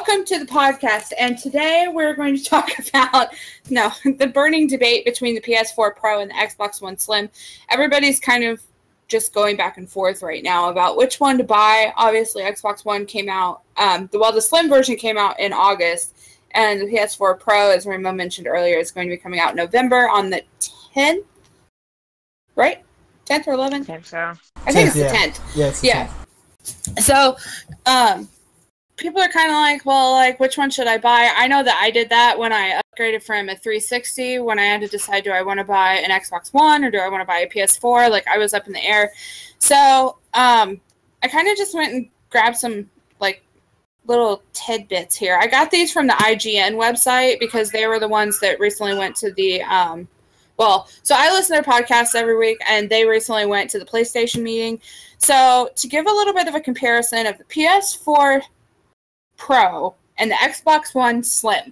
Welcome to the podcast, and today we're going to talk about the burning debate between the PS4 Pro and the Xbox One Slim. Everybody's kind of just going back and forth right now about which one to buy. Obviously, Xbox One came out, the Slim version came out in August, and the PS4 Pro, as Remo mentioned earlier, is going to be coming out in November on the 10th, right? 10th or 11th? I think so. I think it's the 10th. Yeah, it's the 10th. So, people are kind of like, well, like, which one should I buy? I know that I did that when I upgraded from a 360, when I had to decide, do I want to buy an Xbox One or do I want to buy a PS4? Like, I was up in the air. So, I kind of just went and grabbed some, like, little tidbits here. I got these from the IGN website because they were the ones that recently went to the, so I listen to their podcasts every week, and they recently went to the PlayStation meeting. So, to give a little bit of a comparison of the PS4 Pro and the Xbox One Slim,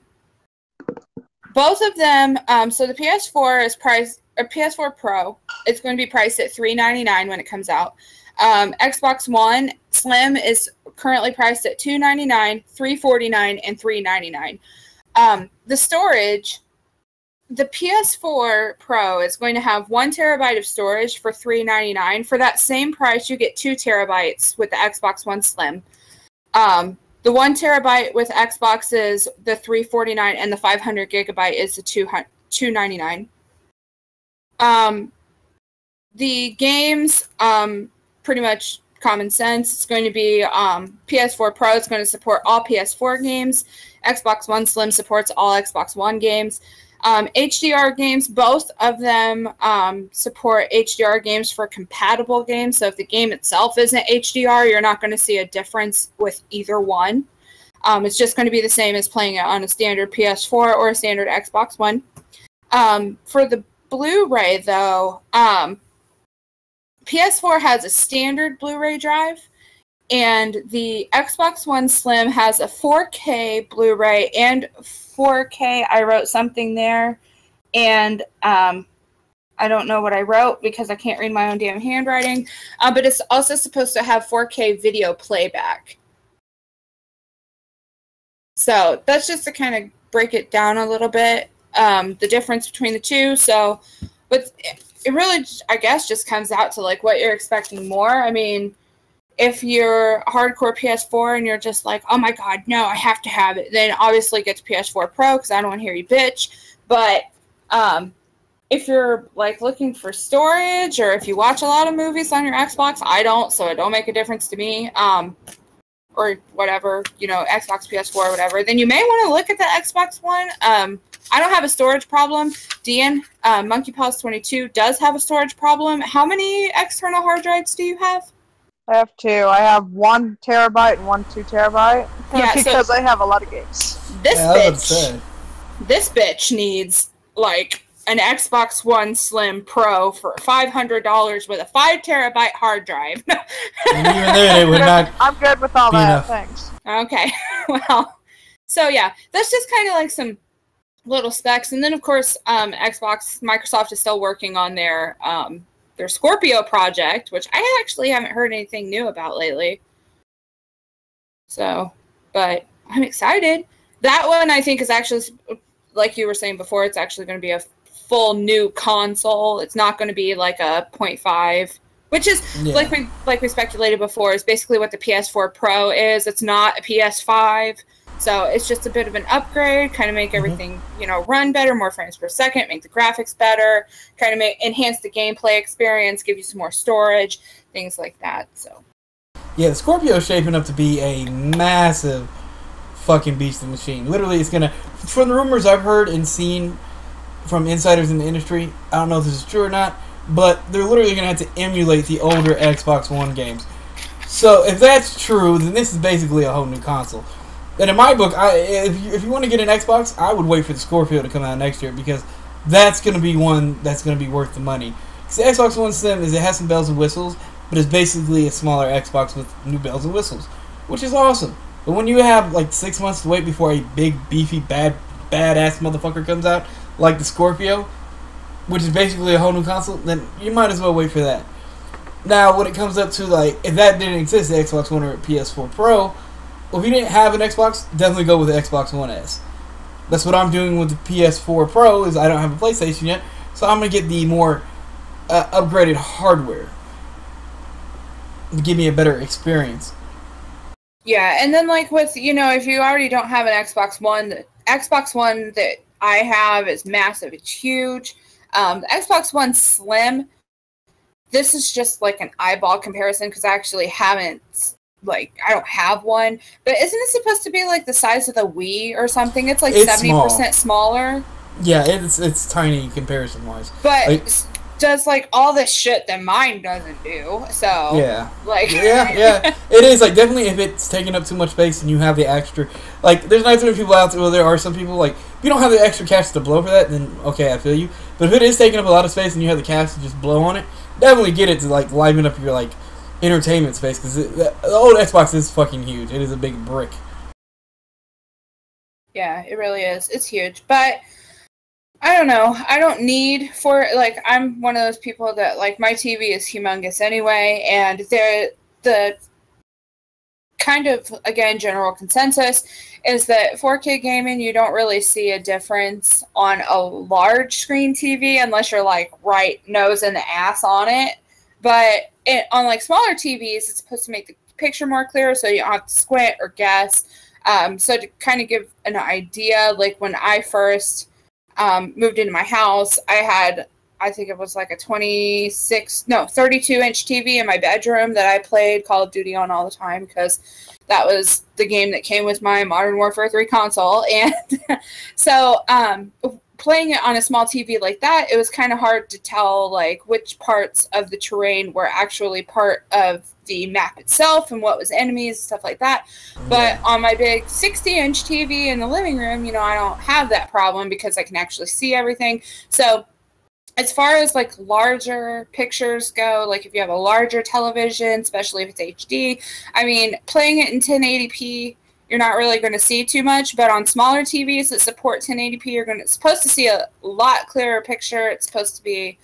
both of them, so the PS4 is priced, or PS4 Pro, it's going to be priced at $399 when it comes out. Xbox One Slim is currently priced at $299, $349, and $399. The storage, the PS4 Pro is going to have 1 terabyte of storage for $399. For that same price, you get 2 terabytes with the Xbox One Slim. The 1 terabyte with Xbox is the $349, and the 500 gigabyte is the $299. The games, pretty much common sense. It's going to be PS4 Pro. It's going to support all PS4 games. Xbox One Slim supports all Xbox One games. HDR games, both of them support HDR games for compatible games. So if the game itself isn't HDR, you're not going to see a difference with either one. It's just going to be the same as playing it on a standard PS4 or a standard Xbox One. For the Blu-ray, though, PS4 has a standard Blu-ray drive, and the Xbox One Slim has a 4K Blu-ray and 4K. I wrote something there, and I don't know what I wrote because I can't read my own damn handwriting, but it's also supposed to have 4K video playback. So that's just to kind of break it down a little bit, the difference between the two. So, but it really, I guess, just comes out to like what you're expecting more. I mean, if you're a hardcore PS4 and you're just like, oh my god, no, I have to have it, then obviously get to PS4 Pro because I don't want to hear you bitch. But if you're like looking for storage, or if you watch a lot of movies on your Xbox, I don't, so it don't make a difference to me, or whatever, Xbox, PS4, whatever, then you may want to look at the Xbox One. I don't have a storage problem. Dean, Monkey Paws 22 does have a storage problem. How many external hard drives do you have? I have 2. I have 1 terabyte and 1 2 terabyte. Yeah, because I have a lot of games. This bitch needs like an Xbox One Slim Pro for $500 with a 5 terabyte hard drive. And even then, it would not. I'm good with all that. Thanks. Okay. Well, so yeah, that's just kind of like some little specs, and then of course, Microsoft is still working on their Scorpio project, which I actually haven't heard anything new about lately. So, but I'm excited. That one I think is actually, like you were saying before, it's actually going to be a full new console. It's not going to be like a 0.5, which is like we speculated before, is basically what the PS4 Pro is. It's not a PS5. So it's just a bit of an upgrade, kind of make everything, run better, more frames per second, make the graphics better, kind of enhance the gameplay experience, give you some more storage, things like that. So, yeah, the Scorpio is shaping up to be a massive fucking beast of a machine. Literally, it's gonna, from the rumors I've heard and seen from insiders in the industry, I don't know if this is true or not, but they're literally gonna have to emulate the older Xbox One games. So if that's true, then this is basically a whole new console. And in my book, if you want to get an Xbox, I would wait for the Scorpio to come out next year, because that's going to be one that's going to be worth the money. Because the Xbox One Slim it has some bells and whistles, but it's basically a smaller Xbox with new bells and whistles, which is awesome. But when you have like 6 months to wait before a big, beefy, badass motherfucker comes out, like the Scorpio, which is basically a whole new console, then you might as well wait for that. Now, when it comes up to, like, if that didn't exist, the Xbox One or PS4 Pro, Well, if you didn't have an Xbox, definitely go with the Xbox One S. That's what I'm doing with the PS4 Pro, is I don't have a PlayStation yet, so I'm going to get the more upgraded hardware to give me a better experience. Yeah, and then like with, you know, if you already don't have an Xbox One, the Xbox One that I have is massive. It's huge. The Xbox One Slim, this is just like an eyeball comparison because I actually haven't, like, I don't have one. But isn't it supposed to be like the size of the Wii or something? It's like 70% smaller. Yeah, it's tiny comparison-wise. But does like all this shit that mine doesn't do. So yeah, like yeah, it is like definitely if it's taking up too much space and you have the extra, like there's not too many people out there. Well, there are some people like if you don't have the extra cash to blow for that, then okay, I feel you. But if it is taking up a lot of space and you have the cash to just blow on it, definitely get it to like liven up your like entertainment space because the old Xbox is fucking huge. It is a big brick. Yeah, it really is. It's huge, but I don't know. I don't need for, like, I'm one of those people that, like, my TV is humongous anyway, and the kind of, again, general consensus is that 4K gaming, you don't really see a difference on a large screen TV unless you're, like, right nose in the ass on it. But on, like, smaller TVs, it's supposed to make the picture more clear so you don't have to squint or guess. So to kind of give an idea, like, when I first moved into my house, I had, I think it was like a 32-inch TV in my bedroom that I played Call of Duty on all the time because that was the game that came with my Modern Warfare 3 console. And so playing it on a small TV like that, it was kind of hard to tell like which parts of the terrain were actually part of the map itself and what was enemies and stuff like that. But on my big 60-inch TV in the living room, you know, I don't have that problem because I can actually see everything. So as far as like larger pictures go, like if you have a larger television, especially if it's HD, I mean, playing it in 1080p, you're not really going to see too much. But on smaller TVs that support 1080p, you're supposed to see a lot clearer picture. It's supposed to be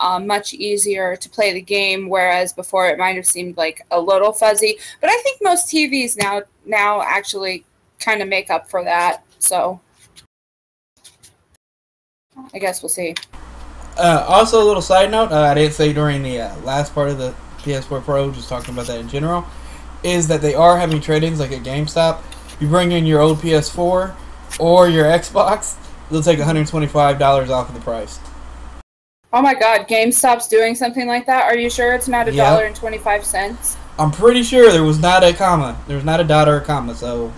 much easier to play the game, whereas before it might have seemed like a little fuzzy. But I think most TVs now actually kind of make up for that. So I guess we'll see. Also, a little side note, I didn't say during the last part of the PS4 Pro, just talking about that in general, is that they are having trade-ins like at GameStop. You bring in your old PS4 or your Xbox, they'll take $125 off of the price. Oh my god, GameStop's doing something like that? Are you sure it's not $1.25? I'm pretty sure there was not a comma. There was not a dot or a comma, so...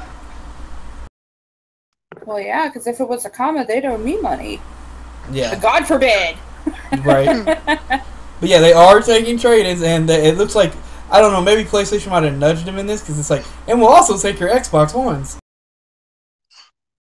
Well, yeah, because if it was a comma, they'd owe me money. Yeah. God forbid! Right. But yeah, they are taking trade-ins, and it looks like, I don't know, maybe PlayStation might have nudged them in this, because it's like, and we'll also take your Xbox Ones.